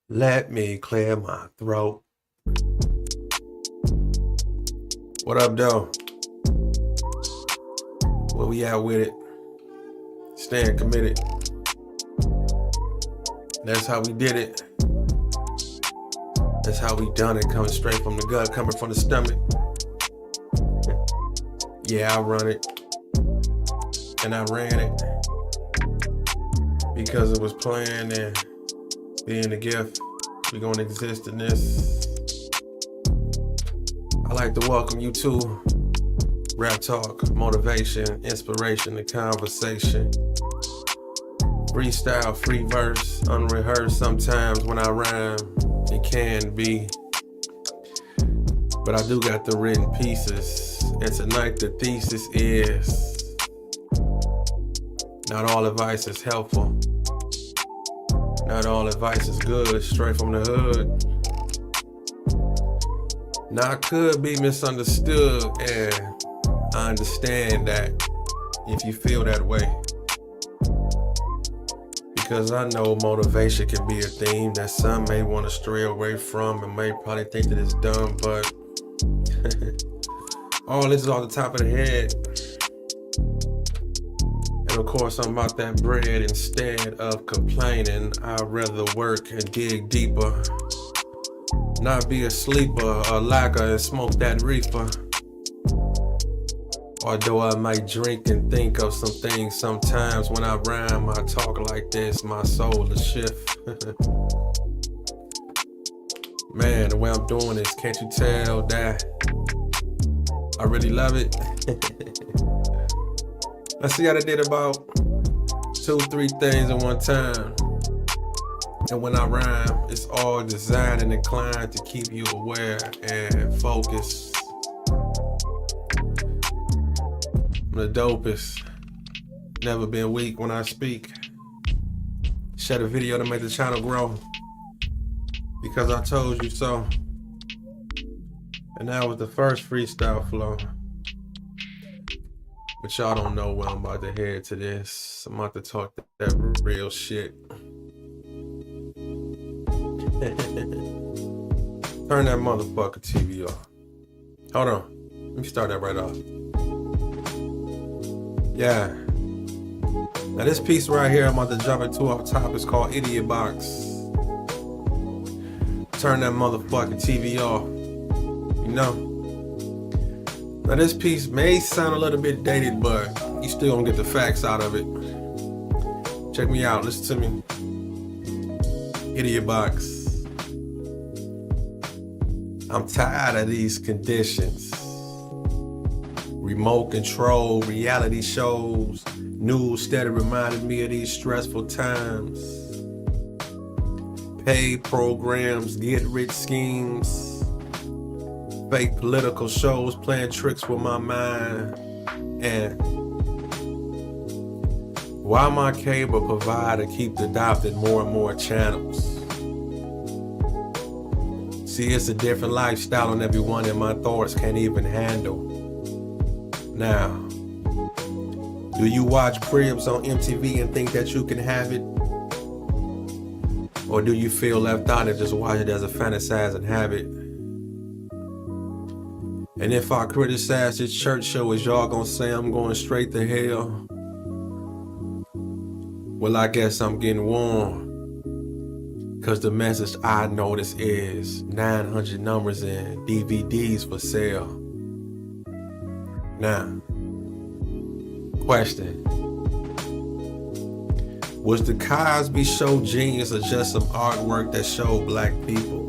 Let me clear my throat. What up, though? Where we at with it? Staying committed. That's how we did it. That's how we done it. Coming straight from the gut, coming from the stomach. Yeah, I run it. And I ran it. Because it was planned and being a gift. We're gonna exist in this. I like to welcome you to Raptalk Motivation, Inspiration, and Conversation. Freestyle, free verse, unrehearsed sometimes when I rhyme. It can be. But I do got the written pieces. And tonight the thesis is not all advice is helpful. Not all advice is good, straight from the hood. Now, I could be misunderstood, and I understand that if you feel that way. Because I know motivation can be a theme that some may want to stray away from and may probably think that it's dumb, but all this is off the top of the head. And of course, I'm about that bread. Instead of complaining, I'd rather work and dig deeper. Not be a sleeper, a lacker, and smoke that reefer. Although I might drink and think of some things sometimes when I rhyme, I talk like this, my soul will shift. Man, the way I'm doing this, can't you tell that I really love it? Let's see how I did about 2-3 things at one time. And when I rhyme, it's all designed and inclined to keep you aware and focused. I'm the dopest. Never been weak when I speak. Share the video to make the channel grow. Because I told you so. And that was the first freestyle flow. But y'all don't know where I'm about to head to this. I'm about to talk that real shit. Turn that motherfucker TV off. Hold on. Let me start that right off. Yeah. Now this piece right here I'm about to jump into off top is called Idiot Box. Turn that motherfucking TV off. You know? Now this piece may sound a little bit dated, but you still gonna get the facts out of it. Check me out, listen to me. Idiot Box. I'm tired of these conditions. Remote control, reality shows, news steady reminded me of these stressful times. Paid programs, get rich schemes, fake political shows playing tricks with my mind. And why my cable provider keeps adopting more and more channels? See, it's a different lifestyle on everyone and my thoughts can't even handle. Now, do you watch Cribs on MTV and think that you can have it? Or do you feel left out and just watch it as a fantasizing habit? And if I criticize this church show, is y'all gonna say I'm going straight to hell? Well, I guess I'm getting warned. Cause the message I notice is 900 numbers and DVDs for sale. Now, question. Was the Cosby Show genius or just some artwork that showed black people?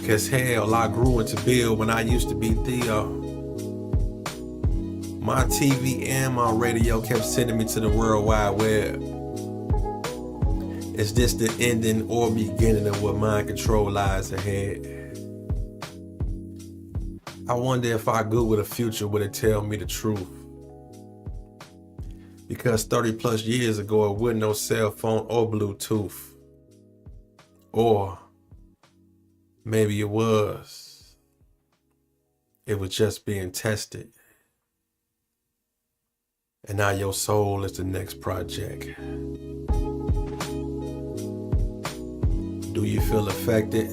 Cause hell, I grew into Bill when I used to be Theo. My TV and my radio kept sending me to the World Wide Web. Is this the ending or beginning of what mind control lies ahead? I wonder if I Google the future, would it tell me the truth? Because 30 plus years ago, it wasn't no cell phone or Bluetooth. Or maybe it was. It was just being tested. And now your soul is the next project. Do you feel affected?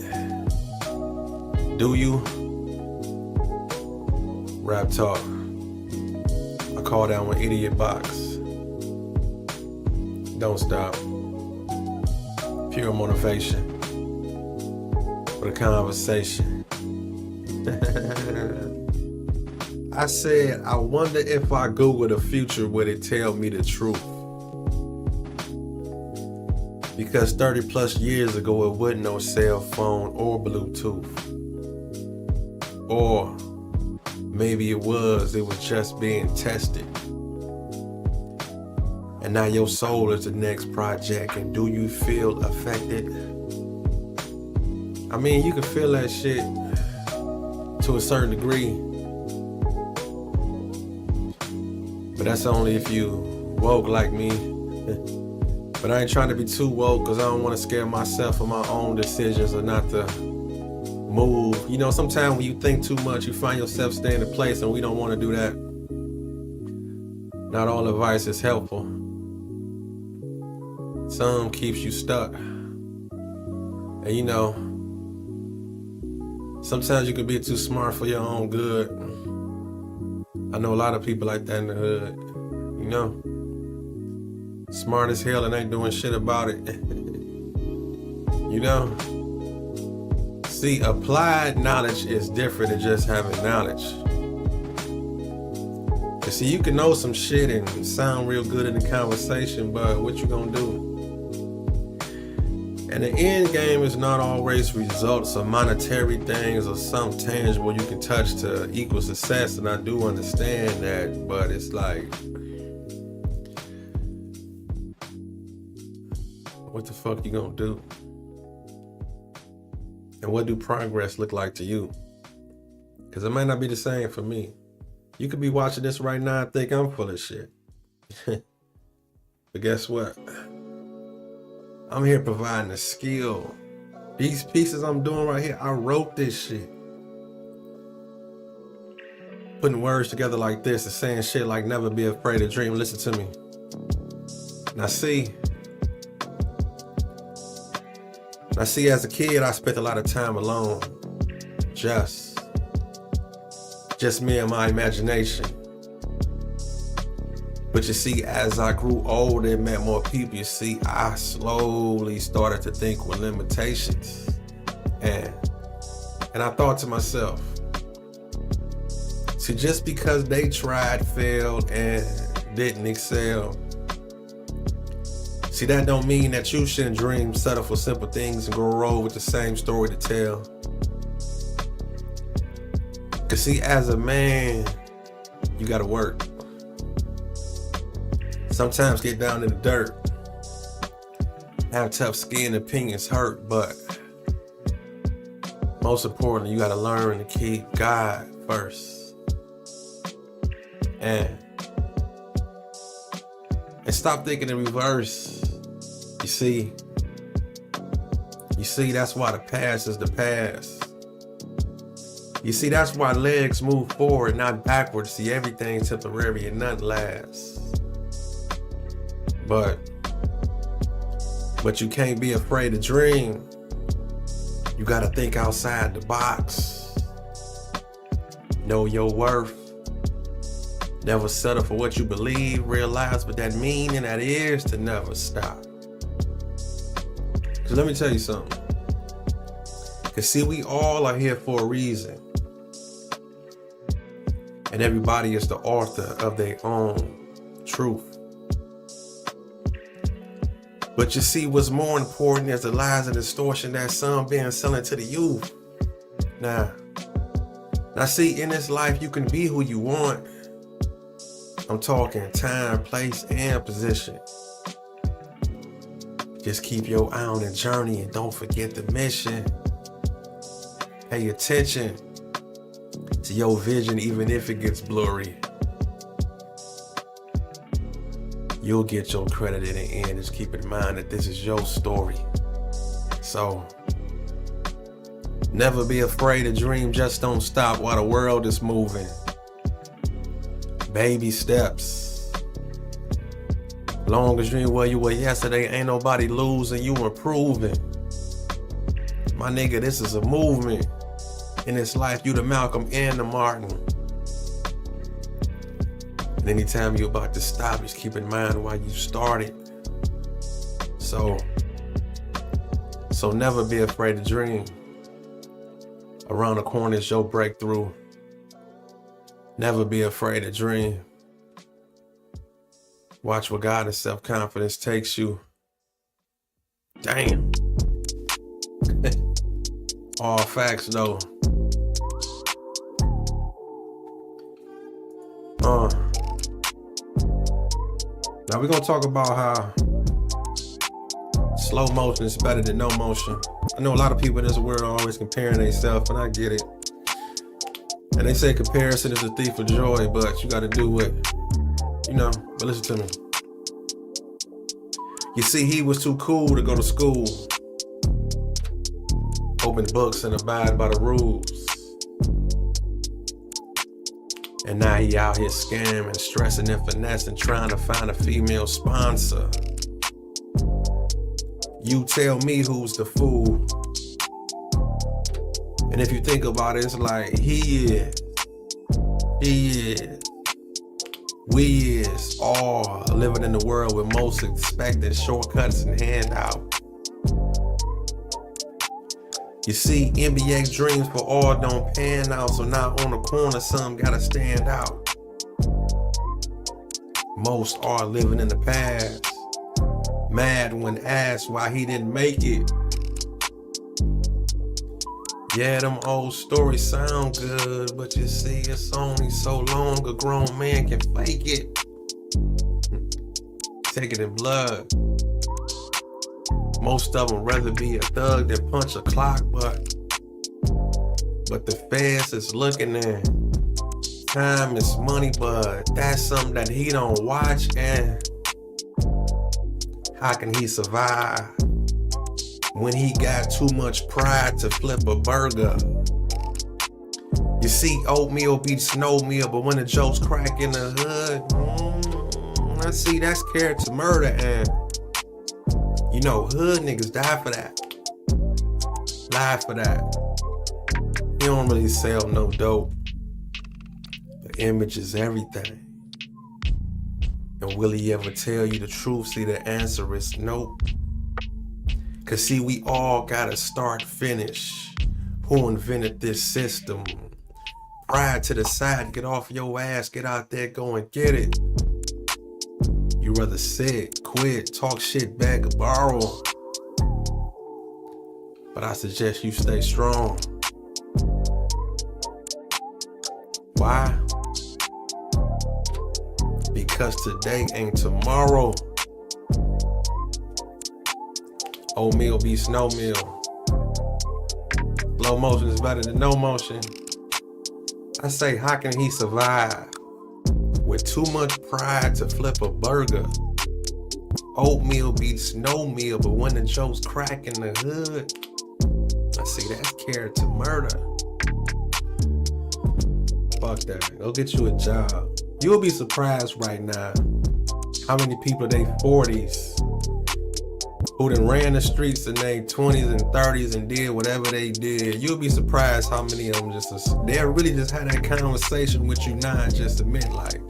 Do you? Raptalk. I call that one Idiot Box. Don't stop. Pure motivation for the conversation. I said, I wonder if I Google the future, would it tell me the truth? Because 30 plus years ago, it wasn't no cell phone or Bluetooth. Or maybe it was just being tested. And now your soul is the next project, and do you feel affected? I mean, you can feel that shit to a certain degree, but that's only if you woke like me. But I ain't trying to be too woke, because I don't want to scare myself of my own decisions or not to move. You know, sometimes when you think too much, you find yourself staying in place, and we don't want to do that. Not all advice is helpful. Some keeps you stuck. And you know, sometimes you can be too smart for your own good. I know a lot of people like that in the hood. You know, smart as hell and ain't doing shit about it. You know? See, applied knowledge is different than just having knowledge. Cause see, you can know some shit and sound real good in the conversation, but what you gonna do? And the end game is not always results of monetary things or something tangible you can touch to equal success, and I do understand that, but it's like, what the fuck you gonna do? And what do progress look like to you? Because it might not be the same for me. You could be watching this right now and think I'm full of shit. But guess what? I'm here providing a skill. These pieces I'm doing right here, I wrote this shit. Putting words together like this and saying shit like never be afraid to dream. Listen to me. Now see, as a kid, I spent a lot of time alone. Just me and my imagination. But you see, as I grew older and met more people, you see, I slowly started to think with limitations. And I thought to myself, see, just because they tried, failed, and didn't excel, see, that don't mean that you shouldn't dream, settle for simple things, and go roll with the same story to tell. Cause see, as a man, you gotta work. Sometimes get down in the dirt. Have tough skin, opinions hurt, but most importantly, you gotta learn to keep God first. And stop thinking in reverse. You see, that's why the past is the past. You see, that's why legs move forward, not backwards. See, everything's temporary and nothing lasts. But you can't be afraid to dream. You gotta think outside the box. Know your worth. Never settle for what you believe. Realize what that means, and that is to never stop. Cause let me tell you something. Cause see, we all are here for a reason. And everybody is the author of their own truth. But you see, what's more important is the lies and distortion that some being selling to the youth. Now see, in this life, you can be who you want. I'm talking time, place, and position. Just keep your eye on the journey and don't forget the mission. Pay attention to your vision, even if it gets blurry. You'll get your credit in the end. Just keep in mind that this is your story. So, never be afraid to dream. Just don't stop while the world is moving. Baby steps. Long as you ain't where you were yesterday, ain't nobody losing, you improving. My nigga, this is a movement. In this life, you the Malcolm and the Martin. And anytime you're about to stop, just keep in mind why you started. So never be afraid to dream. Around the corner is your breakthrough. Never be afraid to dream. Watch where God and self-confidence takes you. Damn. All facts though. Now we're gonna talk about how slow motion is better than no motion. I know a lot of people in this world are always comparing themselves, and I get it. And they say comparison is a thief of joy, but you gotta do what, but listen to me. You see, he was too cool to go to school. Open books and abide by the rules. And now he out here scamming, stressing and finessing, trying to find a female sponsor. You tell me who's the fool. And if you think about it, it's like he is. We is all living in the world with most expecting shortcuts and handouts. You see, NBA dreams for all don't pan out, so now on the corner, some gotta stand out. Most are living in the past, mad when asked why he didn't make it. Yeah, them old stories sound good, but you see, it's only so long a grown man can fake it. Take it in blood. Most of them rather be a thug than punch a clock, but the feds is looking at. Time is money, but that's something that he don't watch, and how can he survive when he got too much pride to flip a burger? You see, oatmeal beats snowmeal, but when the jokes crack in the hood, I see that's character murder, and hood niggas die for that. Lie for that. He don't really sell no dope. The image is everything. And will he ever tell you the truth? See, the answer is nope. Cause see, we all gotta start, finish. Who invented this system? Pride to the side, get off your ass, get out there, go and get it. You rather sit, quit, talk shit back, or borrow. But I suggest you stay strong. Why? Because today ain't tomorrow. Oatmeal beats snowmeal. Slow motion is better than no motion. I say, how can he survive with too much pride to flip a burger? Oatmeal beats snowmeal, but when the jokes crack in the hood, I see that's character murder. Fuck that. Go get you a job. You'll be surprised right now how many people in their 40s who done ran the streets in their 20s and 30s and did whatever they did. You'll be surprised how many of them they'll really just had that conversation with you now and just admit like,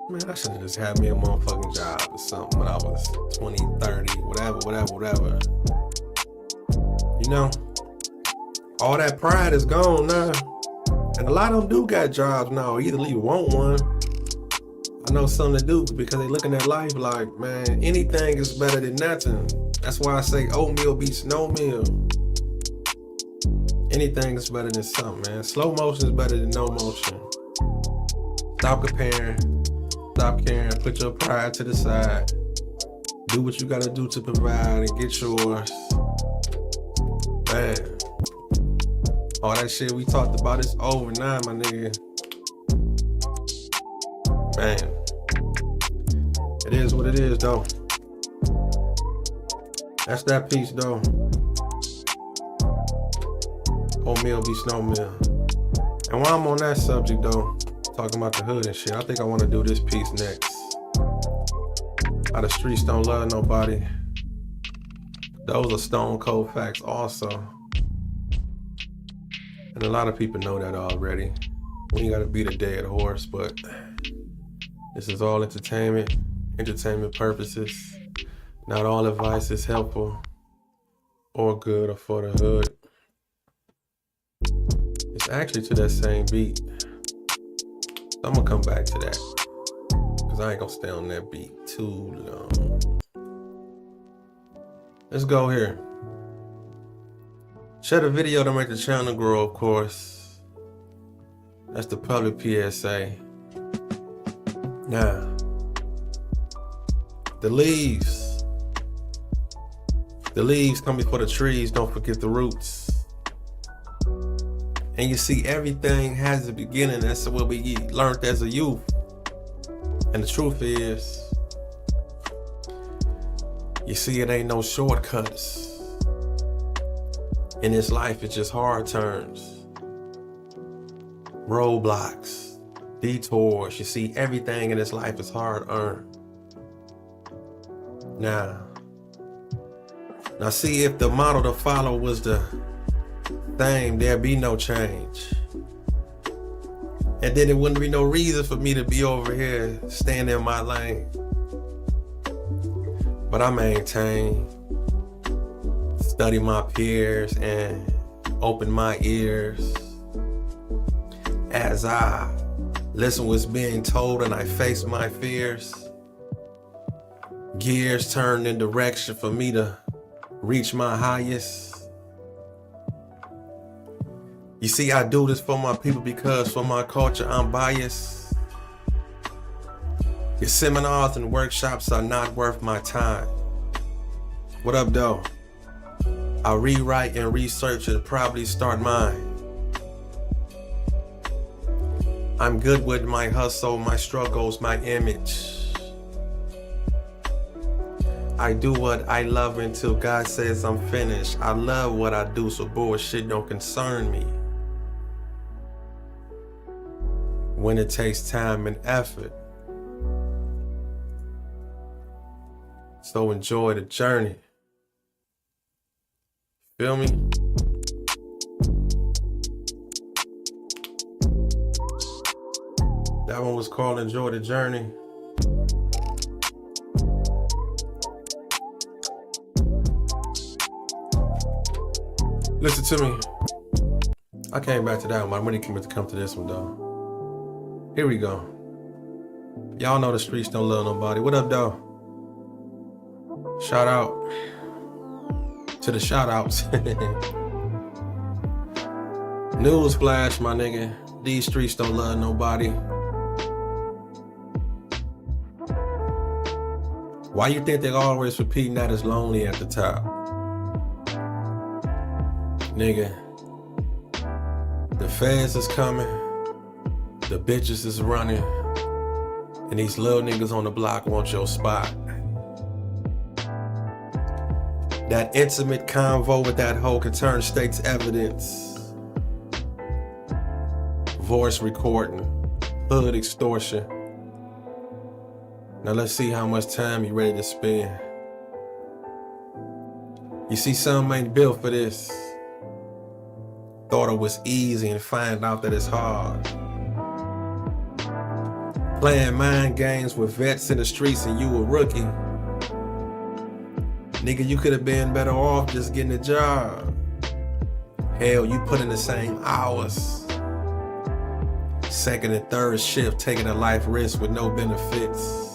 man, I should have just had me a motherfucking job or something when I was 20, 30, whatever. All that pride is gone now. And a lot of them do got jobs now, either you want one. I know some that do because they looking at life like, man, anything is better than nothing. That's why I say oatmeal beats snowmeal. Anything is better than something, man. Slow motion is better than no motion. Stop comparing. Stop caring. Put your pride to the side. Do what you gotta do to provide and get yours. Man. All that shit we talked about is over now, my nigga. Man. It is what it is, though. That's that piece, though. Oatmeal be snowmeal. And while I'm on that subject, though, talking about the hood and shit, I think I want to do this piece next. How the streets don't love nobody. Those are stone cold facts also. And a lot of people know that already. We ain't gotta beat a dead horse, but this is all entertainment purposes. Not all advice is helpful or good or for the hood. It's actually to that same beat. I'm gonna come back to that, cause I ain't gonna stay on that beat too long. Let's go here. Share the video to make the channel grow, of course. That's the public PSA. Now, the leaves come before the trees, don't forget the roots. And you see, everything has a beginning. That's what we learned as a youth. And the truth is, you see, it ain't no shortcuts. In this life, it's just hard turns, roadblocks, detours. You see, everything in this life is hard earned. Now see, if the model to follow was the thing, there'd be no change. And then it wouldn't be no reason for me to be over here, staying in my lane. But I maintain, study my peers, and open my ears as I listen what's being told and I face my fears. Gears turned in direction for me to reach my highest. You see, I do this for my people because for my culture I'm biased. Your seminars and workshops are not worth my time. What up, though? I'll rewrite and research and probably start mine. I'm good with my hustle, my struggles, my image. I do what I love until God says I'm finished. I love what I do, so bullshit don't concern me. When it takes time and effort. So enjoy the journey. Feel me? That one was called Enjoy the Journey. Listen to me. I came back to that one. I'm ready to come to this one though. Here we go. Y'all know the streets don't love nobody. What up, though? Shout out to the shout outs. News flash, my nigga. These streets don't love nobody. Why you think they're always repeating that it's lonely at the top? Nigga, the feds is coming, the bitches is running, and these little niggas on the block want your spot. That intimate convo with that hoe could turn state's evidence. Voice recording, hood extortion. Now let's see how much time you ready to spend. You see, some ain't built for this. Thought it was easy and find out that it's hard. Playing mind games with vets in the streets and you a rookie. Nigga, you could have been better off just getting a job. Hell, you put in the same hours. Second and third shift, taking a life risk with no benefits.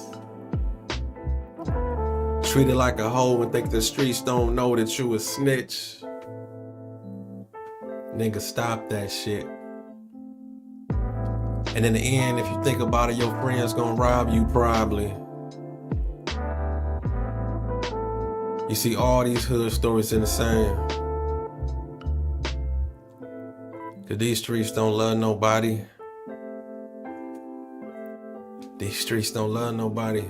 Treated like a hoe and think the streets don't know that you a snitch. Nigga, stop that shit. And in the end, if you think about it, your friends gonna rob you probably. You see all these hood stories in the same. Cause these streets don't love nobody. These streets don't love nobody.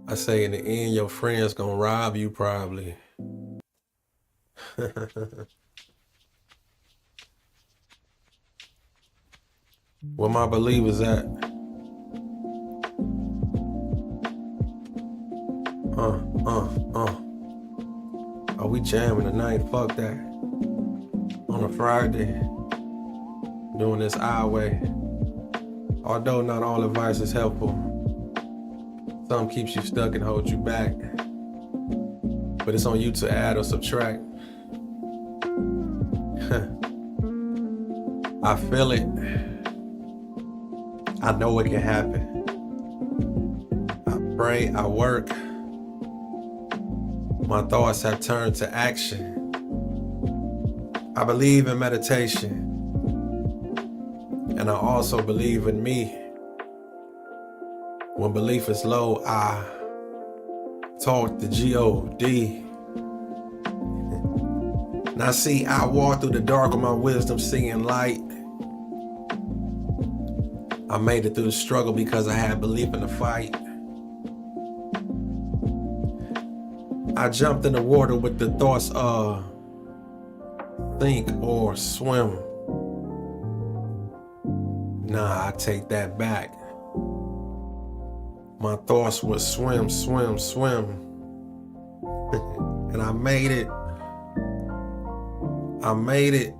I say in the end, your friends gonna rob you probably. Where my believers at? Are we jamming tonight? Fuck that. On a Friday, doing this our way. Although not all advice is helpful, some keeps you stuck and holds you back. But it's on you to add or subtract. I feel it. I know it can happen. I pray, I work. My thoughts have turned to action. I believe in meditation. And I also believe in me. When belief is low, I talk to G-O-D. Now see, I walk through the dark with my wisdom, seeing light. I made it through the struggle because I had belief in the fight. I jumped in the water with the thoughts of think or swim. Nah, I take that back. My thoughts were swim, swim, swim. And I made it. I made it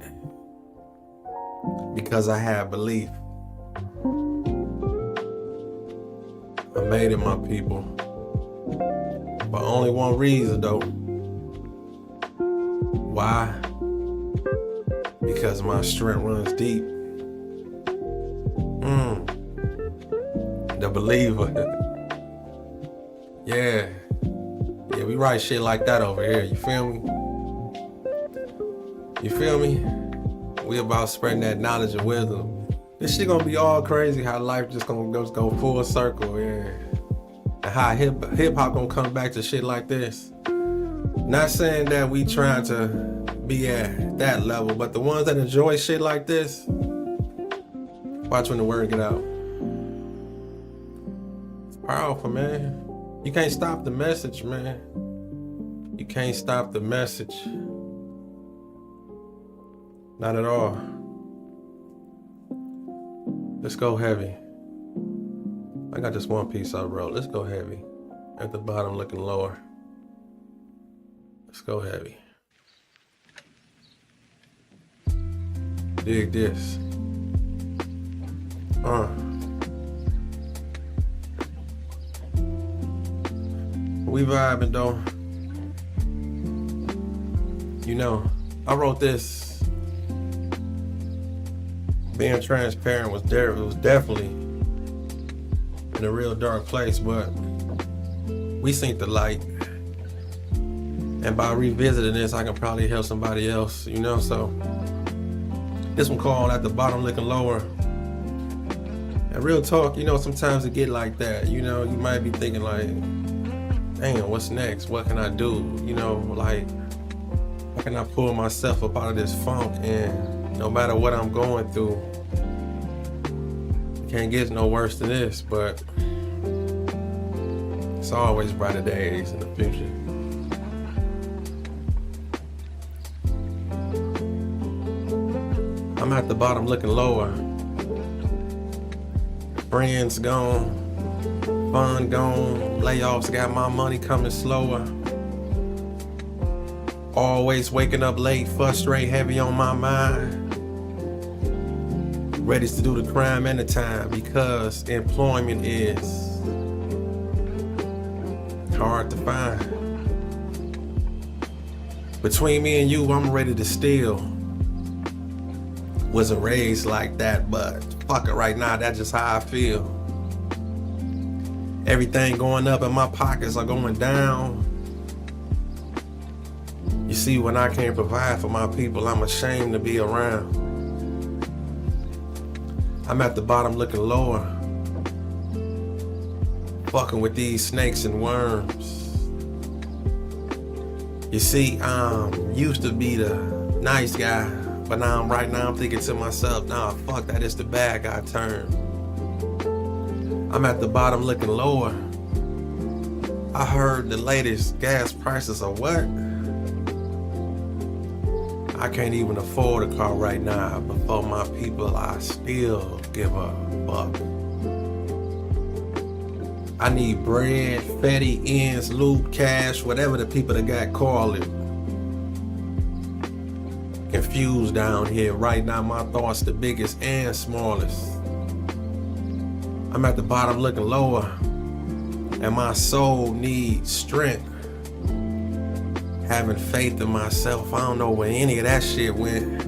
because I had belief. I made it, my people. For only one reason, though. Why? Because my strength runs deep. The believer. Yeah, we write shit like that over here. You feel me? You feel me? We about spreading that knowledge and wisdom. This shit gonna be all crazy. How life just gonna go full circle. Yeah. And how hip hop gonna come back to shit like this. Not saying that we trying to be at that level, but the ones that enjoy shit like this, watch when the word get out. It's powerful, man. You can't stop the message, man. You can't stop the message. Not at all. Let's go heavy. I got this one piece I wrote. Let's go heavy. At the bottom looking lower. Let's go heavy. Dig this. We vibing though. You know, I wrote this. Being transparent was there. It was definitely in a real dark place, but we seen the light. And by revisiting this, I can probably help somebody else, you know, so. This one called At the Bottom Looking Lower. And real talk, you know, sometimes it get like that. You know, you might be thinking like, damn, what's next? What can I do? You know, like, how can I pull myself up out of this funk? And no matter what I'm going through, it can't get no worse than this, but it's always brighter days in the future. I'm at the bottom looking lower. Friends gone, fun gone, layoffs got my money coming slower. Always waking up late, frustrated, heavy on my mind. Ready to do the crime and the time because employment is hard to find. Between me and you, I'm ready to steal. Wasn't raised like that, but fuck it right now, that's just how I feel. Everything going up and my pockets are going down. You see, when I can't provide for my people, I'm ashamed to be around. I'm at the bottom looking lower. Fucking with these snakes and worms. You see, used to be the nice guy. But right now I'm thinking to myself, nah, fuck that, it's the bad guy turn. I'm at the bottom looking lower. I heard the latest gas prices are what? I can't even afford a car right now, but for my people, I still give a fuck. I need bread, fatty ends, loot, cash, whatever the people that got call it. Confused down here. Right now, my thoughts the biggest and smallest. I'm at the bottom looking lower, and my soul needs strength. Having faith in myself, I don't know where any of that shit went.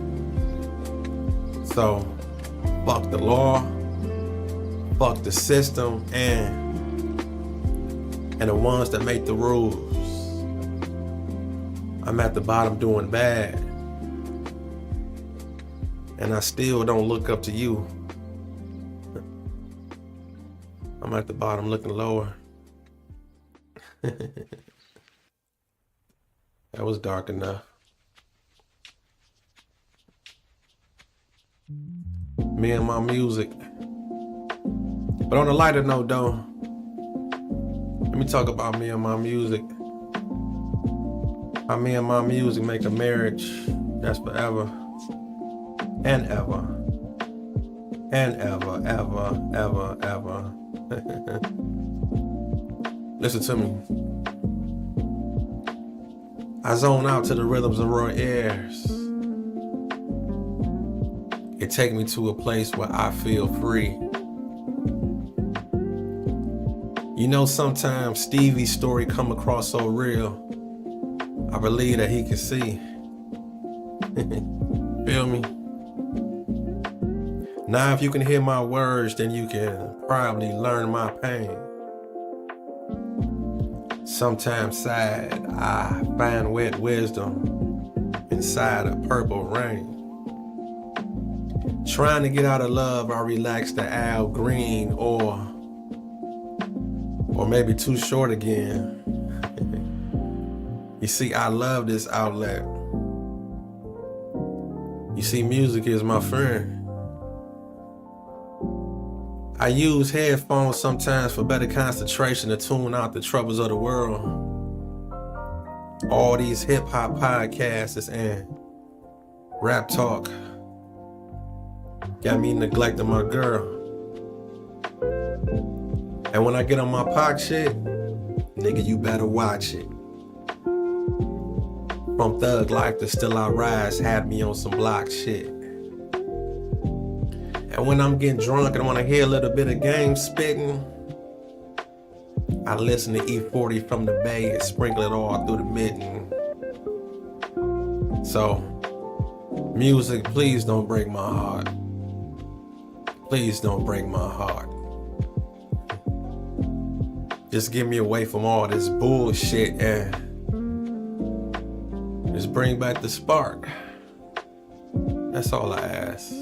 So, fuck the law, fuck the system, and the ones that make the rules. I'm at the bottom doing bad, and I still don't look up to you. I'm at the bottom looking lower. That was dark enough. Me and my music. But on a lighter note though, let me talk about me and my music. How me and my music make a marriage that's forever and ever. And ever, ever, ever, ever. Listen to me. I zone out to the rhythms of raw airs. It take me to a place where I feel free. You know, sometimes Stevie's story come across so real, I believe that he can see. Feel me? Now if you can hear my words, then you can probably learn my pain. Sometimes sad, I find wet wisdom inside a purple rain. Trying to get out of love, I relax the Al Green or maybe Too Short again. You see, I love this outlet. You see, music is my friend. I use headphones sometimes for better concentration to tune out the troubles of the world. All these hip-hop podcasts and Raptalk got me neglecting my girl. And when I get on my Pac shit, nigga, you better watch it. From Thug Life to Still I Rise had me on some block shit. And when I'm getting drunk and want to hear a little bit of game spitting, I listen to E40 from the Bay and sprinkle it all through the mitten. So, music, please don't break my heart. Please don't break my heart. Just get me away from all this bullshit and just bring back the spark. That's all I ask.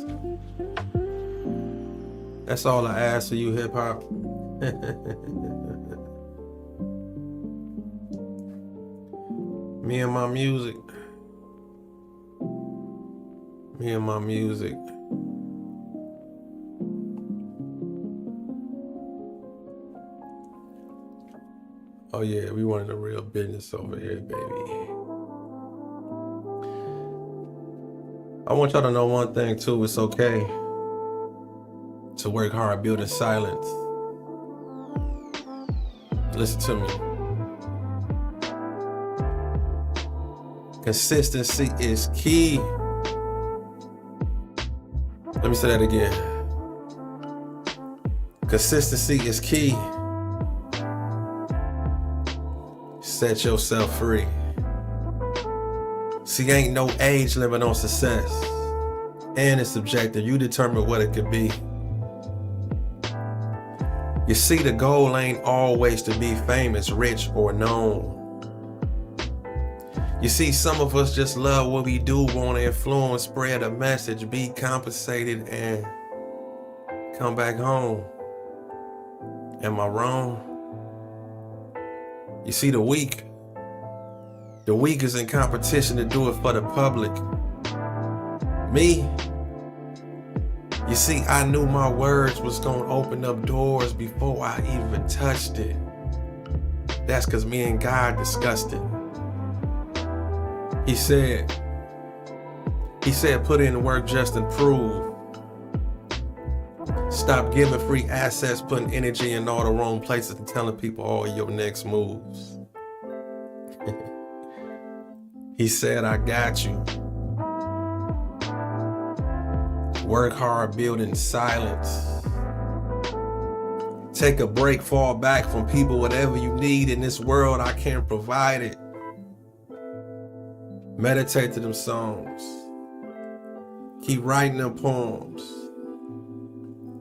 That's all I ask of you, hip hop. Me and my music. Me and my music. Oh yeah, we running a real business over here, baby. I want y'all to know one thing too, it's okay to work hard, build in silence. Listen to me. Consistency is key. Let me say that again. Consistency is key. Set yourself free. See, ain't no age limit on success. And it's subjective. You determine what it could be. You see, the goal ain't always to be famous, rich, or known. You see, some of us just love what we do, want to influence, spread a message, be compensated, and come back home. Am I wrong? You see, the weak is in competition to do it for the public. Me, you see, I knew my words was gonna open up doors before I even touched it. That's cause me and God discussed it. He said, He said, put in the work, just improve. Stop giving free assets, putting energy in all the wrong places and telling people all your next moves. He said, I got you. Work hard, build in silence. Take a break, fall back from people, whatever you need in this world, I can't provide it. Meditate to them songs. Keep writing them poems.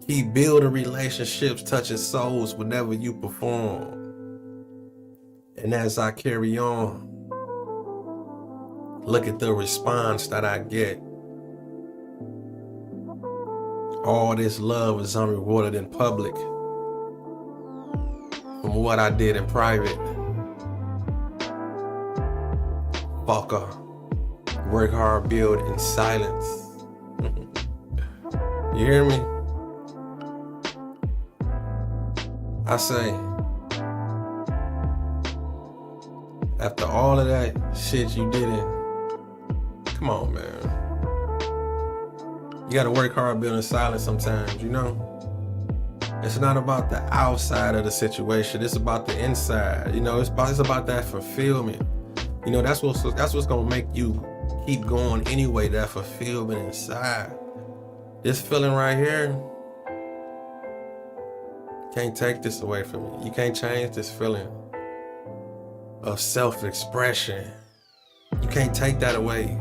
Keep building relationships, touching souls whenever you perform. And as I carry on, look at the response that I get. All this love is unrewarded in public from what I did in private. Fucker. Work hard, build in silence. You hear me? I say, after all of that shit you didn't, come on, man. You gotta work hard, build in silence sometimes, you know? It's not about the outside of the situation, it's about the inside. You know, it's about that fulfillment. You know, that's what's gonna make you keep going anyway, that fulfillment inside. This feeling right here, can't take this away from me. You can't change this feeling of self-expression. You can't take that away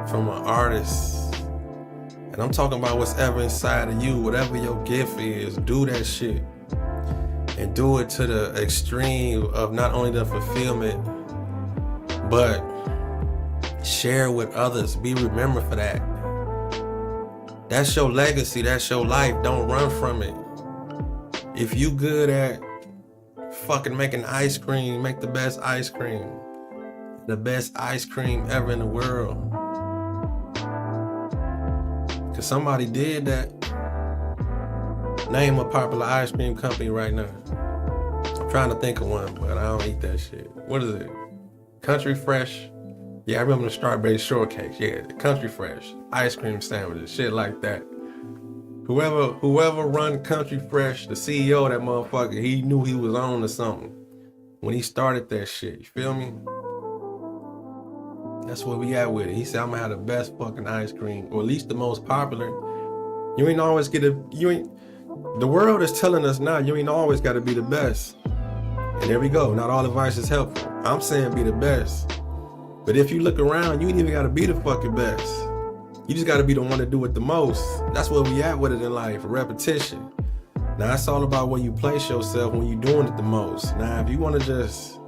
from an artist. And I'm talking about what's ever inside of you, whatever your gift is, do that shit. And do it to the extreme of not only the fulfillment, but share with others. Be remembered for that. That's your legacy, that's your life. Don't run from it. If you good at fucking making ice cream, make the best ice cream. The best ice cream ever in the world. Cause somebody did that. Name a popular ice cream company right now. I'm trying to think of one, but I don't eat that shit. What is it? Country Fresh? Yeah, I remember the strawberry shortcakes. Yeah, the Country Fresh. Ice cream sandwiches, shit like that. Whoever run Country Fresh, the CEO of that motherfucker, he knew he was on to something when he started that shit. You feel me? That's what we at with it. He said, I'm gonna have the best fucking ice cream, or at least the most popular. You ain't always the world is telling us now, you ain't always gotta be the best. And there we go, not all advice is helpful. I'm saying be the best. But if you look around, you ain't even gotta be the fucking best. You just gotta be the one to do it the most. That's where we at with it in life, repetition. Now it's all about where you place yourself when you're doing it the most. Now if you wanna just,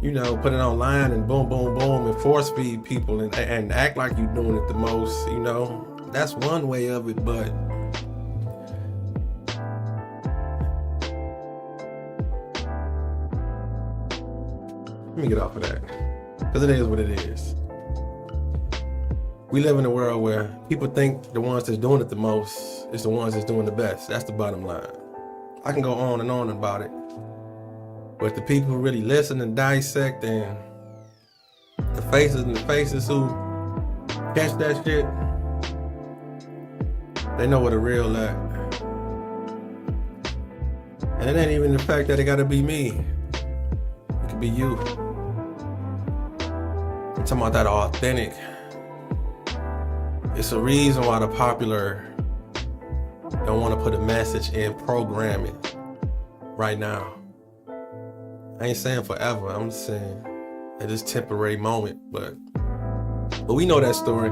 you know, put it online and boom, boom, boom, and force feed people and act like you're doing it the most, you know, that's one way of it, but let me get off of that, because it is what it is. We live in a world where people think the ones that's doing it the most is the ones that's doing the best. That's the bottom line. I can go on and on about it, but the people who really listen and dissect, and the faces who catch that shit, they know what a real at. And it ain't even the fact that it gotta be me. It could be you. I'm talking about that authentic. It's a reason why the popular don't want to put a message in programming right now. I ain't saying forever, I'm just saying at this temporary moment, but we know that story.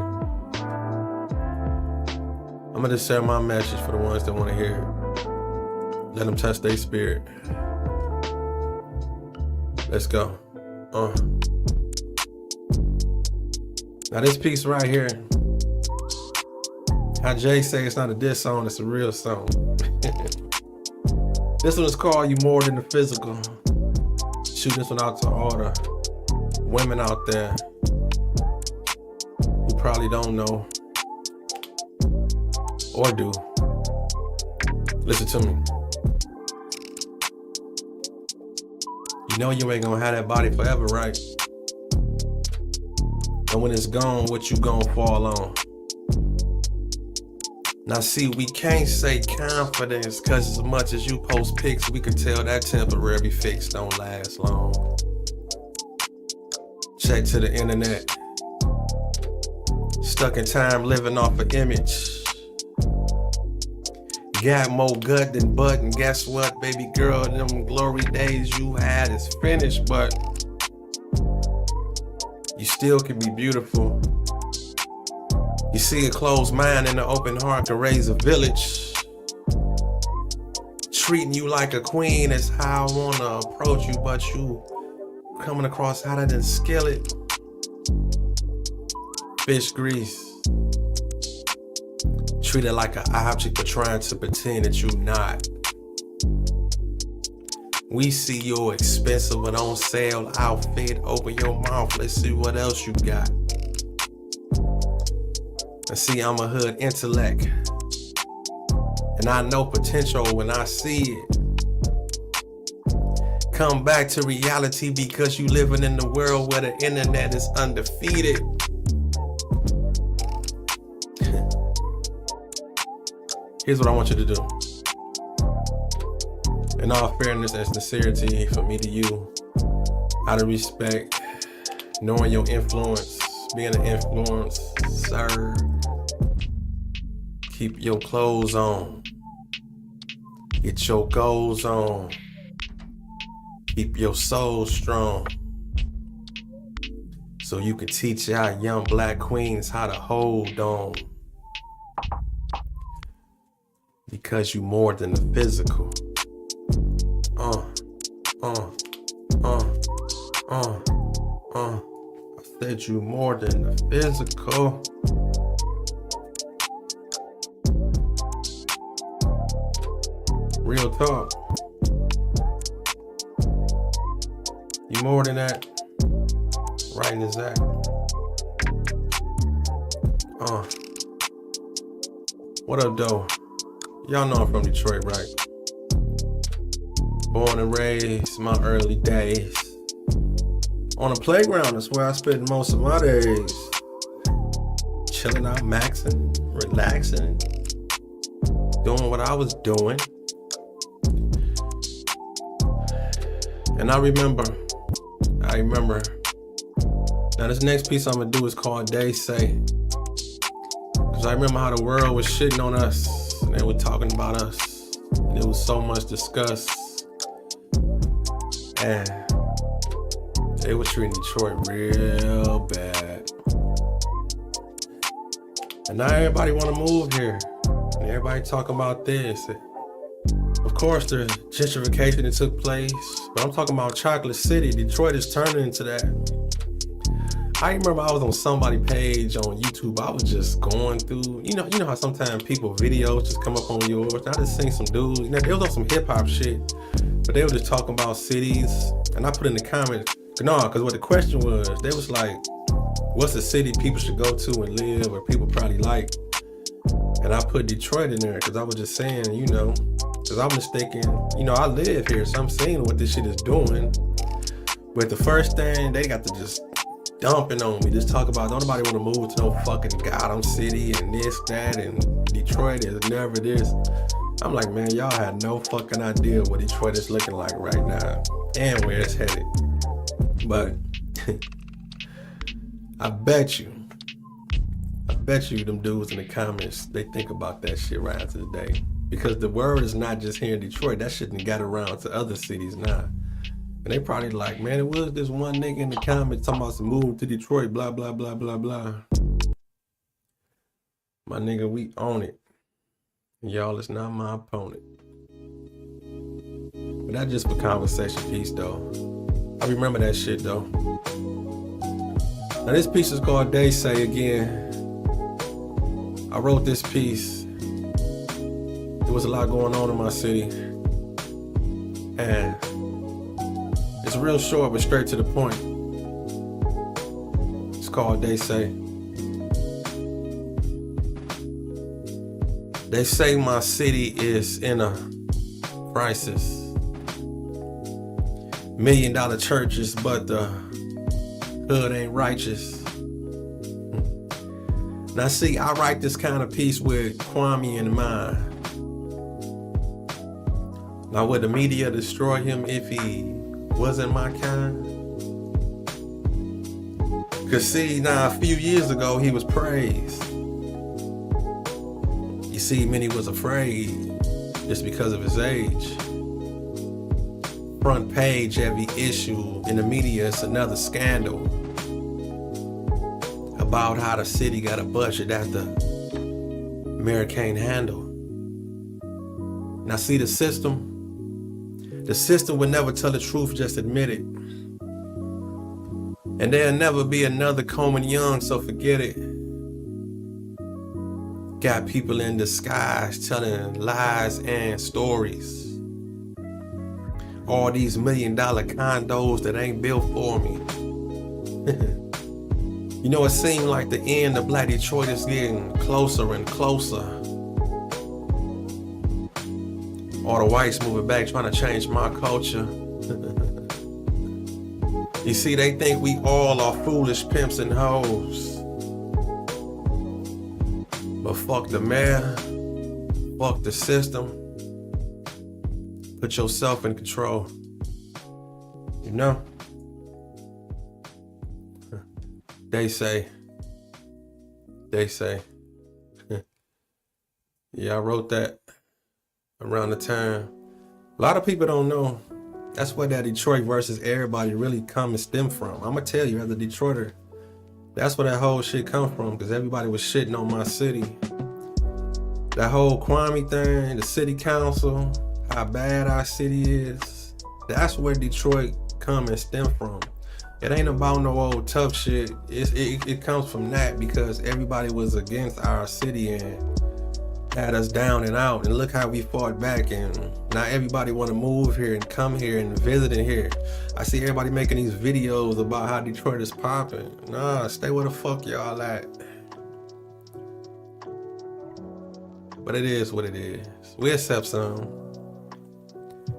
I'm gonna just share my message for the ones that want to hear it. Let them touch their spirit. Let's go. Now this piece right here, how Jay say it's not a diss song, it's a real song. This one is called You More Than the Physical. Shoot this one out to all the women out there who probably don't know or do. Listen to me. You know you ain't gonna have that body forever, right? And when it's gone, what you gon' fall on? Now see, we can't say confidence, cause as much as you post pics, we can tell that temporary fix don't last long. Check to the internet. Stuck in time, living off an image. Got more gut than butt, and guess what, baby girl? Them glory days you had is finished, but you still can be beautiful. You see, a closed mind and an open heart can raise a village. Treating you like a queen is how I wanna approach you, but you coming across hotter than skillet. Fish grease. Treated like an object, but trying to pretend that you're not. We see your expensive but on sale outfit. Open your mouth, let's see what else you got. And see, I'm a hood intellect, and I know potential when I see it. Come back to reality because you living in the world where the internet is undefeated. Here's what I want you to do. In all fairness and sincerity, from me to you, out of respect, knowing your influence, being an influencer, keep your clothes on, get your goals on, keep your soul strong, so you can teach our young black queens how to hold on. Because you more than the physical. I said you more than the physical. Real talk. You more than that. Right in his act. What up, though? Y'all know I'm from Detroit, right? Born and raised, my early days. On a playground, that's where I spent most of my days. Chilling out, maxing, relaxing, doing what I was doing. And I remember. Now this next piece I'm gonna do is called They Say. Cause I remember how the world was shitting on us. And they were talking about us. And there was so much disgust. And they were treating Detroit real bad. And now everybody wanna move here. And everybody talking about this. Of course, the gentrification that took place, but I'm talking about Chocolate City. Detroit is turning into that. I remember I was on somebody's page on YouTube. I was just going through, you know how sometimes people videos just come up on yours. I just seen some dudes, they was on some hip hop shit, but they were just talking about cities. And I put in the comments, because what the question was, they was like, what's a city people should go to and live, or people probably like? And I put Detroit in there because I was just saying, because I was thinking, I live here, so I'm seeing what this shit is doing. But the first thing, they got to just dumping on me, just talk about, don't nobody want to move to no fucking Gotham City and this, that, and Detroit is never this. I'm like, man, y'all had no fucking idea what Detroit is looking like right now and where it's headed. But I bet you them dudes in the comments, they think about that shit right to the day. Because the word is not just here in Detroit, that shit done got around to other cities now. And they probably like, man, it was this one nigga in the comments talking about some moving to Detroit, blah, blah, blah, blah, blah. My nigga, we own it. Y'all is not my opponent. But that's just for conversation piece, though. I remember that shit, though. Now, this piece is called They Say again. I wrote this piece. There was a lot going on in my city. And it's real short, but straight to the point. It's called They Say. They say my city is in a crisis. $1 million churches, but the hood ain't righteous. Now see, I write this kind of piece with Kwame in mind. Now would the media destroy him if he wasn't my kind? Cause see, now a few years ago he was praised. You see, many was afraid just because of his age. Front page every issue in the media, it's another scandal about how the city got a budget that the mayor can't handle. Now see, the system would never tell the truth, just admit it. And there'll never be another Coleman Young, so forget it. Got people in disguise telling lies and stories. All these $1 million condos that ain't built for me. You know, it seemed like the end of Black Detroit is getting closer and closer. All the whites moving back trying to change my culture. You see, they think we all are foolish pimps and hoes. But fuck the mayor, fuck the system. Put yourself in control. You know? They say. Yeah, I wrote that around the time. A lot of people don't know. That's where that Detroit versus everybody really come and stem from. I'm gonna tell you, as a Detroiter, that's where that whole shit come from, because everybody was shitting on my city. That whole Kwame thing, the city council, how bad our city is. That's where Detroit come and stem from. It ain't about no old tough shit. It comes from that, because everybody was against our city and had us down and out. And look how we fought back, and now everybody want to move here and come here and visit in here. I see everybody making these videos about how Detroit is popping. Nah, stay where the fuck y'all at. But it is what it is. We accept some.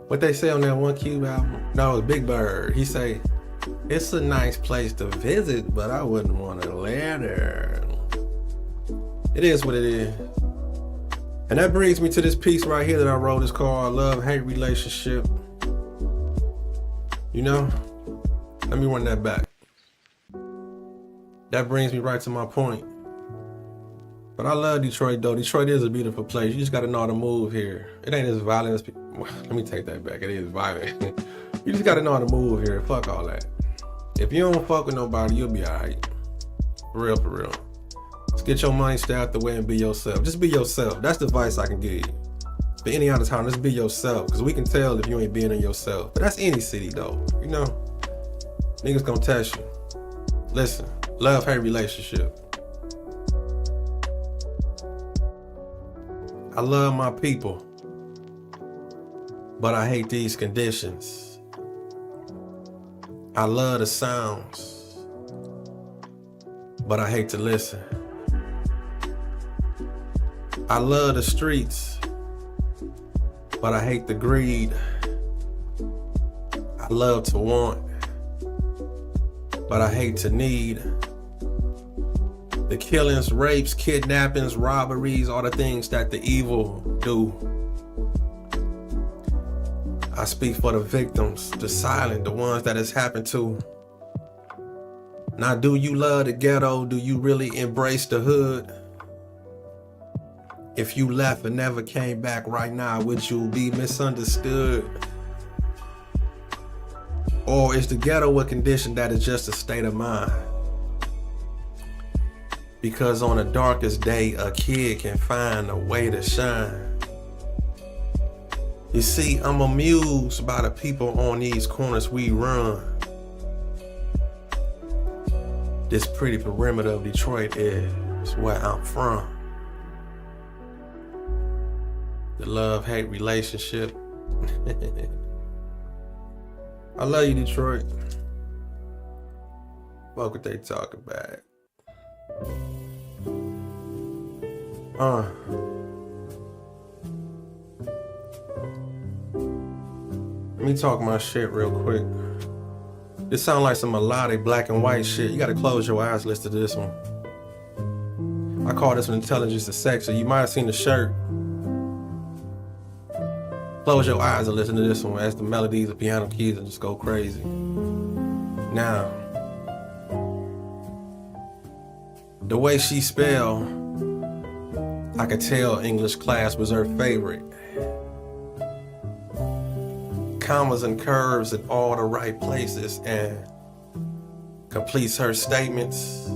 What they say on that One Cube album? No, it's Big Bird. He say, it's a nice place to visit, but I wouldn't want to live there. It is what it is. And that brings me to this piece right here that I wrote. It's called Love-Hate Relationship. You know, let me run that back. That brings me right to my point. But I love Detroit though. Detroit is a beautiful place. You just gotta know how to move here. It ain't as violent as people. Let me take that back. It is violent. You just gotta know how to move here. Fuck all that. If you don't fuck with nobody, you'll be alright. For real, for real. Just get your money, stay out the way, and be yourself. Just be yourself. That's the advice I can give you. For any other time, just be yourself. Because we can tell if you ain't being in yourself. But that's any city though. You know? Niggas gonna test you. Listen, love-hate relationship. I love my people, but I hate these conditions. I love the sounds, but I hate to listen. I love the streets, but I hate the greed. I love to want, but I hate to need. The killings, rapes, kidnappings, robberies, all the things that the evil do. I speak for the victims, the silent, the ones that it's happened to. Now, do you love the ghetto? Do you really embrace the hood? If you left and never came back right now, would you be misunderstood? Or is the ghetto a condition that is just a state of mind? Because on the darkest day, a kid can find a way to shine. You see, I'm amused by the people on these corners we run. This pretty perimeter of Detroit is where I'm from. The love-hate relationship. I love you, Detroit. Fuck what they talk about. Let me talk my shit real quick. This sound like some melodic black and white shit. You gotta close your eyes, listen to this one. I call this one intelligence to sex. So you might have seen the shirt. Close your eyes and listen to this one as the melodies of piano keys and just go crazy. Now, the way she spell, I could tell English class was her favorite. Commas and curves in all the right places and completes her statements.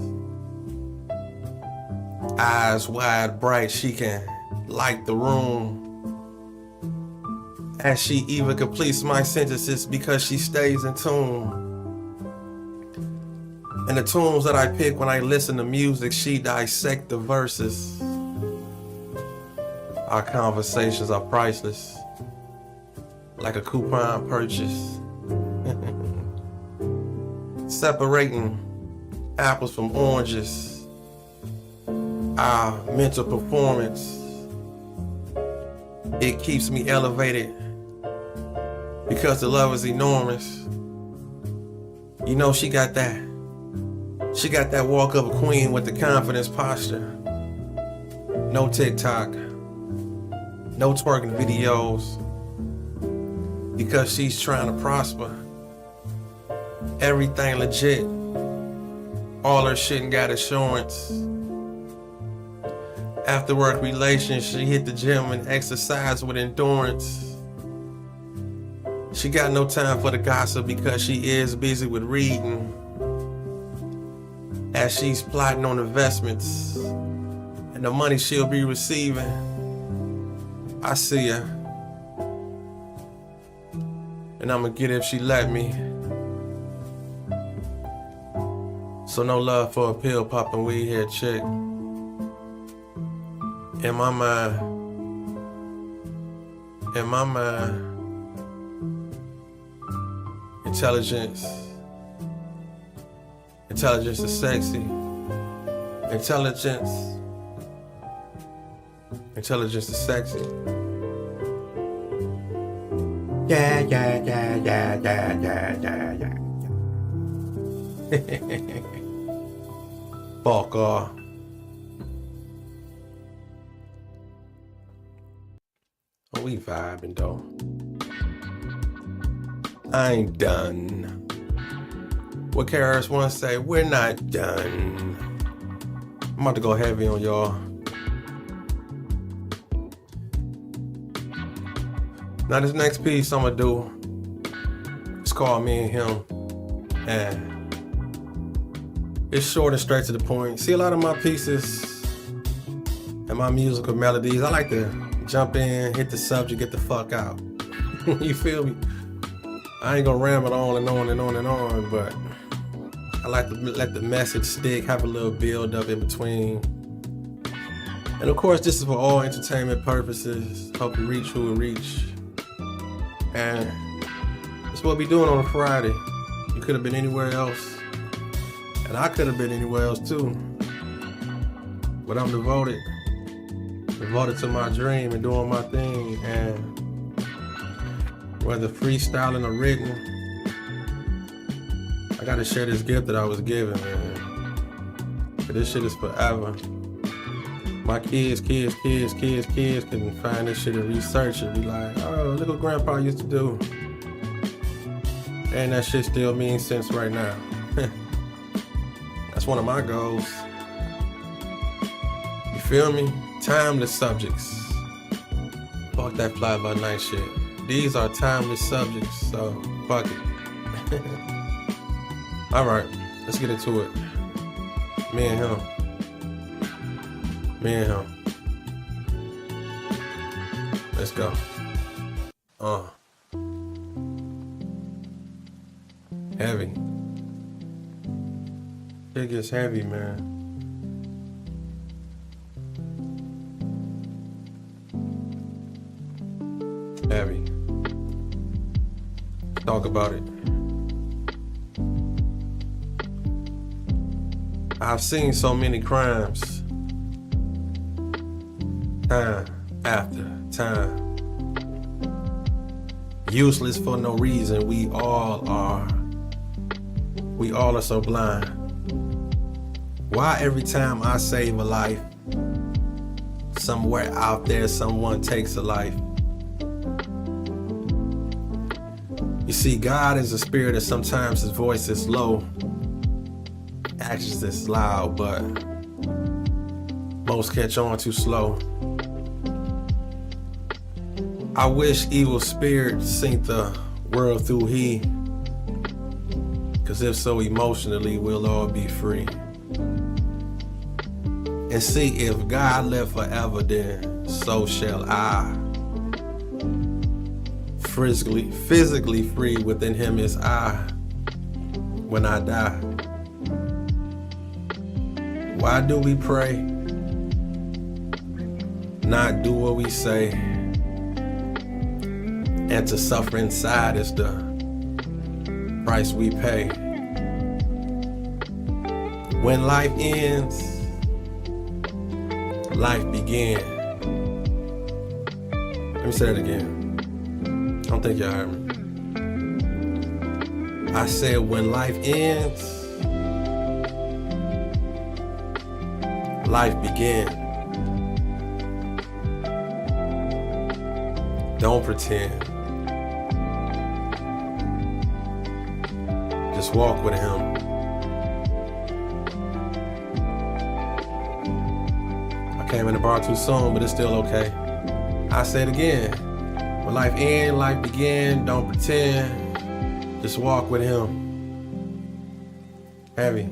Eyes wide bright, she can light the room. As she even completes my sentences because she stays in tune. And the tunes that I pick when I listen to music, she dissects the verses. Our conversations are priceless, like a coupon purchase. Separating apples from oranges. Our mental performance, it keeps me elevated because the love is enormous. You know, she got that walk of a queen with the confidence posture. No TikTok, no twerking videos, because she's trying to prosper. Everything legit. All her shit and got assurance. After work relations, she hit the gym and exercise with endurance. She got no time for the gossip because she is busy with reading. As she's plotting on investments and the money she'll be receiving, I see her. And I'ma get it if she let me. So no love for a pill popping weed head chick. In my mind, intelligence is sexy. Intelligence is sexy. Yeah. Fuck off. Oh, we vibing though. I ain't done. What KRS One say? We're not done. I'm about to go heavy on y'all. Now this next piece I'm gonna do, it's called Me and Him, and it's short and straight to the point. See, a lot of my pieces and my musical melodies, I like to jump in, hit the subject, get the fuck out. You feel me? I ain't gonna ramble on and on and on and on, but I like to let the message stick, have a little build up in between. And of course, this is for all entertainment purposes. Hope you reach who it reach. And that's what we doing on a Friday. You could have been anywhere else. And I could have been anywhere else too. But I'm devoted to my dream and doing my thing. And whether freestyling or written, I gotta share this gift that I was given, man. Cause this shit is forever. My kids can find this shit and research it. Be like, oh, look what Grandpa used to do. And that shit still means sense right now. That's one of my goals. You feel me? Timeless subjects. Fuck that fly-by-night shit. These are timeless subjects, so fuck it. Alright, let's get into it. Me and him. Let's go. Heavy. It gets heavy, man. Heavy. Talk about it. I've seen so many crimes, time after time. Useless for no reason. We all are so blind. Why every time I save a life, Somewhere out there, someone takes a life. You see, God is a spirit, and sometimes his voice is low, actions is loud, but most catch on too slow. I wish evil spirits sink the world through he, cause if so, emotionally we'll all be free. And see, if God live forever, then so shall I. Physically free within him is I when I die. Why do we pray? Not do what we say. And to suffer inside is the price we pay. When life ends, life began. Let me say that again. I don't think y'all heard me. I said when life ends, life began. Don't pretend. Just walk with him. I came in the bar too soon, but it's still okay. I say it again. When life ends, life began. Don't pretend. Just walk with him. Heavy.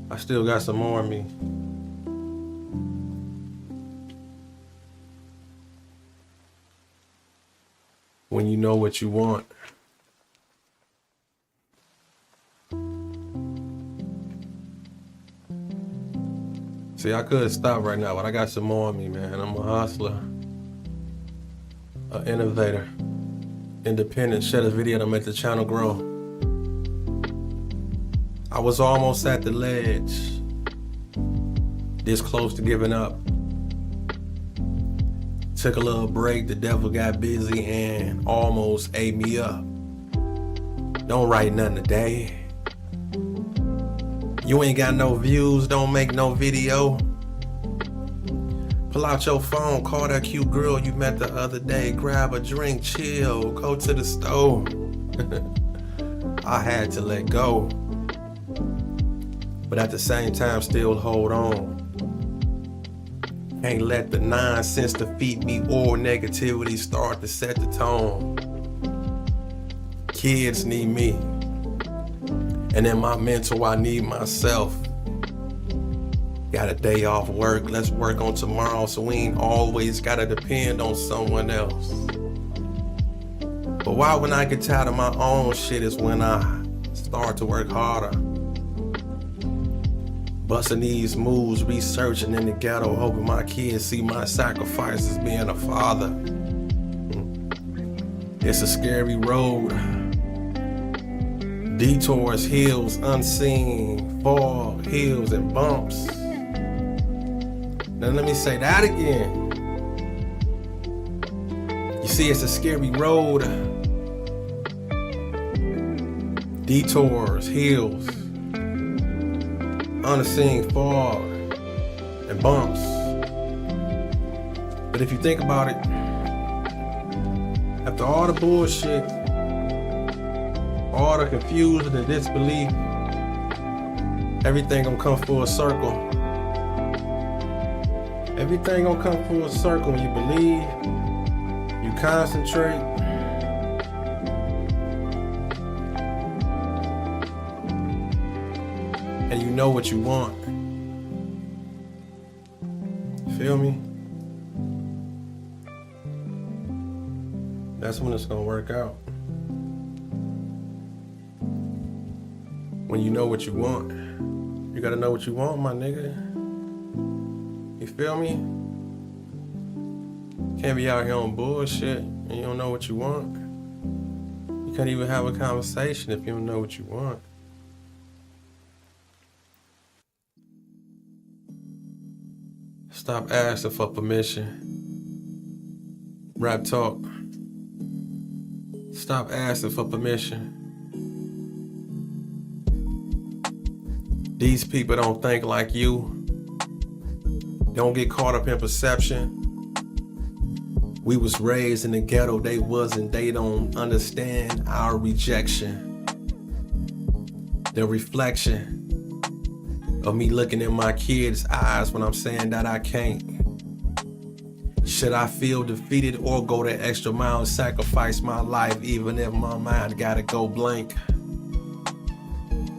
I still got some more in me. When you know what you want. See, I could stop right now, but I got some more in me, man. I'm a hustler, an innovator, independent, share the video to make the channel grow. I was almost at the ledge, this close to giving up. Took a little break, the devil got busy and almost ate me up. Don't write nothing today. You ain't got no views, don't make no video. Pull out your phone, call that cute girl you met the other day, grab a drink, chill, go to the store. I had to let go, but at the same time still hold on. Can't let the nonsense defeat me or negativity start to set the tone. Kids need me, and in my mental I need myself. Got a day off work, let's work on tomorrow so we ain't always gotta depend on someone else. But why when I get tired of my own shit is when I start to work harder. Busting these moves, researching in the ghetto, hoping my kids see my sacrifice as being a father. It's a scary road. Detours, hills, unseen, fog, hills, and bumps. Now let me say that again. You see, it's a scary road. Detours, hills, unseen fog, and bumps. But if you think about it, after all the bullshit, all the confusion and disbelief, everything gonna come full circle. Everything gonna come full circle when you believe, you concentrate, and you know what you want. Feel me? That's when it's gonna work out. When you know what you want. You gotta know what you want, my nigga. You feel me? Can't be out here on bullshit and you don't know what you want. You can't even have a conversation if you don't know what you want. Stop asking for permission. Raptalk. Stop asking for permission. These people don't think like you. Don't get caught up in perception. We was raised in the ghetto, they wasn't. They don't understand our rejection. The reflection of me looking in my kids' eyes when I'm saying that I can't. Should I feel defeated or go the extra mile and sacrifice my life even if my mind gotta go blank?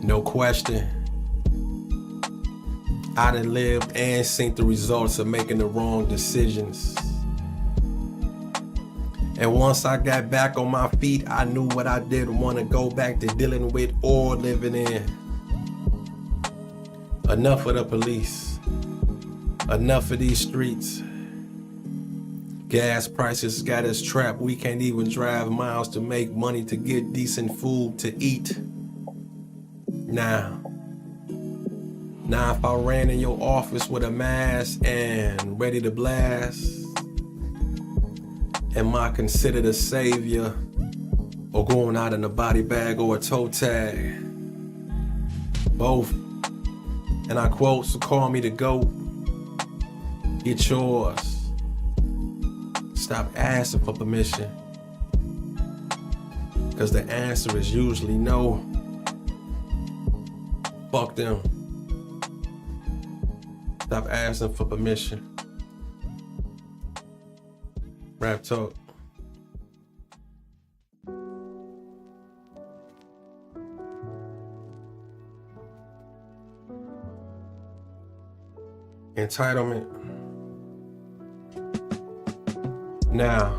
No question. I done lived and seen the results of making the wrong decisions. And once I got back on my feet, I knew what I didn't want to go back to dealing with or living in. Enough of the police. Enough of these streets. Gas prices got us trapped. We can't even drive miles to make money to get decent food to eat. Now, if I ran in your office with a mask and ready to blast, am I considered a savior or going out in a body bag or a toe tag? Both. And I quote, so call me the GOAT. Get yours. Stop asking for permission. Because the answer is usually no. Fuck them. Stop asking for permission. Raptalk. Entitlement. Now,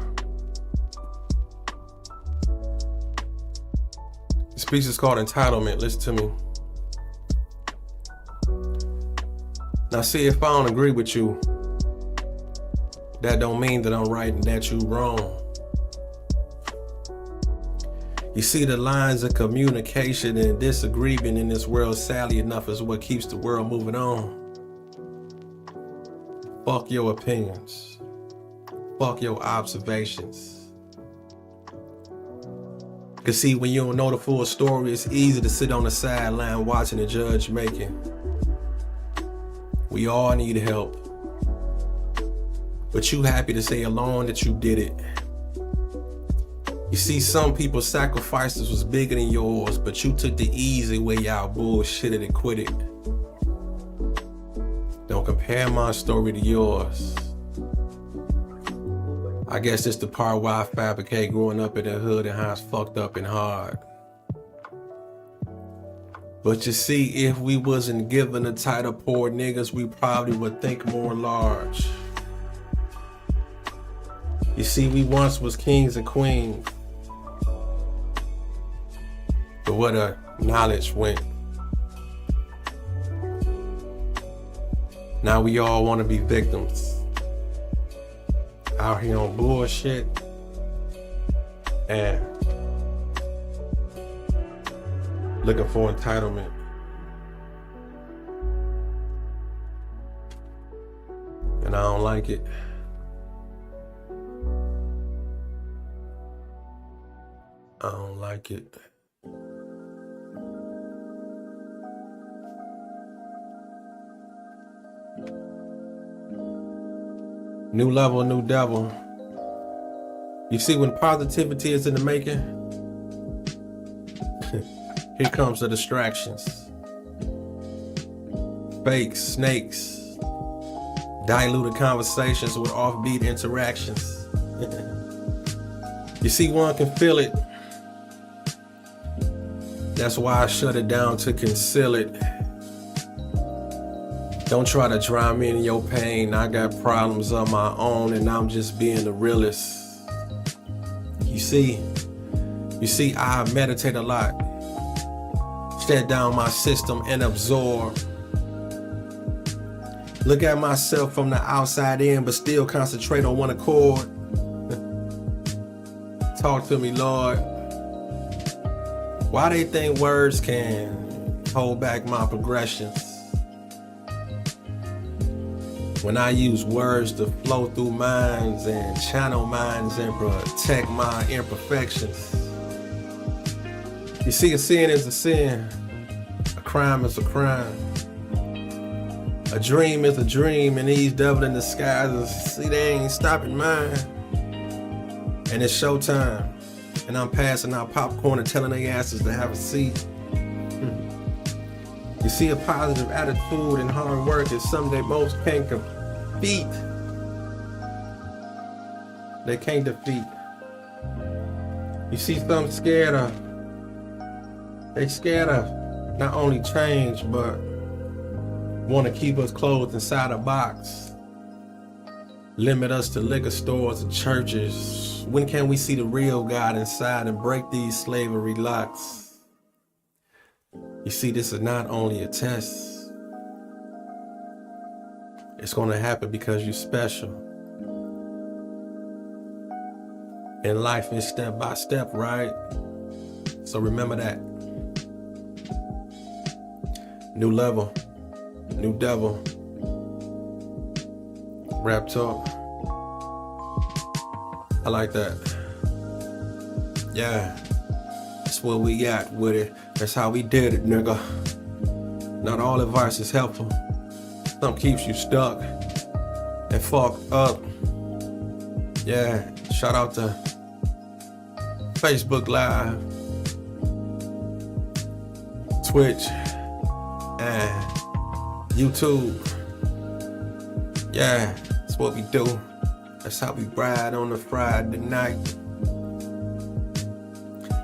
this piece is called Entitlement. Listen to me. Now, see, if I don't agree with you, that don't mean that I'm right and that you wrong. You see, the lines of communication and disagreement in this world, sadly enough, is what keeps the world moving on. Fuck your opinions. Fuck your observations. Cause see, when you don't know the full story, it's easy to sit on the sideline watching the judge making. We all need help. But you happy to say alone that you did it. You see, some people's sacrifices was bigger than yours, but you took the easy way out, bullshitted and quit it. Don't compare my story to yours. I guess it's the part where I fabricate growing up in the hood and how it's fucked up and hard. But you see, if we wasn't given the title poor niggas, we probably would think more large. You see, we once was kings and queens. But where the knowledge went. Now we all want to be victims. Out here on bullshit. And looking for entitlement. And I don't like it. I don't like it. New level, new devil. You see, when positivity is in the making, here comes the distractions. Fakes, snakes, diluted conversations with offbeat interactions. You see, one can feel it. That's why I shut it down to conceal it. Don't try to drown me in your pain. I got problems of my own and I'm just being the realest. You see, I meditate a lot. Shut down my system and absorb. Look at myself from the outside in, but still concentrate on one accord. Talk to me, Lord. Why they think words can hold back my progressions? When I use words to flow through minds and channel minds and protect my imperfections. You see, a sin is a sin. A crime is a crime. A dream is a dream, and these devil in disguises, see, they ain't stopping mine. And it's showtime, and I'm passing out popcorn and telling their asses to have a seat. You see, a positive attitude and hard work is something they most can't defeat. They can't defeat. You see, some scared of. They scared of not only change, but want to keep us closed inside a box. Limit us to liquor stores and churches. When can we see the real God inside and break these slavery locks? You see, this is not only a test. It's going to happen because you're special. And life is step by step, right? So remember that. New level, new devil. Rap talk. I like that. Yeah, that's what we got with it. That's how we did it, nigga. Not all advice is helpful. Some keeps you stuck and fucked up. Yeah, shout out to Facebook Live, Twitch, and YouTube. Yeah, that's what we do. That's how we ride on a Friday night.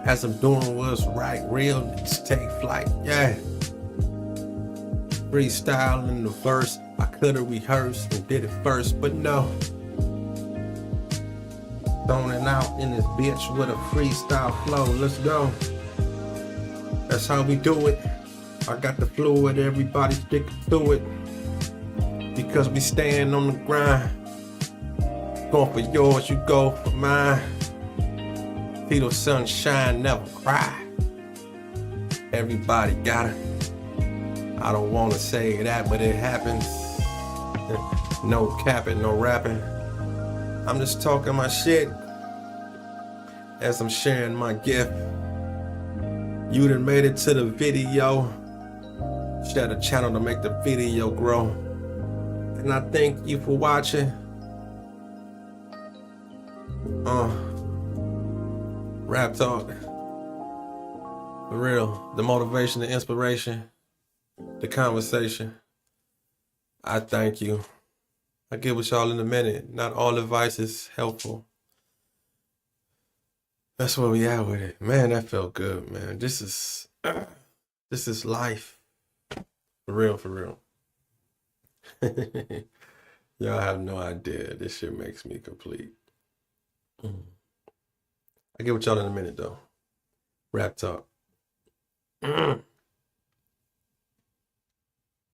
As I'm doing what's right, real niggas take flight, yeah. Freestyle in the verse, I could've rehearsed and did it first, but no. Throwing out in this bitch with a freestyle flow, let's go. That's how we do it. I got the fluid, everybody sticking to it. Because we stand on the grind. Going for yours, you go for mine. Feel the sunshine, never cry. Everybody got it. I don't want to say that, but it happens. No capping, no rapping. I'm just talking my shit as I'm sharing my gift. You done made it to the video. Share the channel to make the video grow. And I thank you for watching. Rap talk. For real. The motivation, the inspiration, the conversation. I thank you. I'll get with y'all in a minute. Not all advice is helpful. That's where we at with it. Man, that felt good, man. This is life. For real, for real. Y'all have no idea. This shit makes me complete. I'll get with y'all in a minute, though. Rap talk.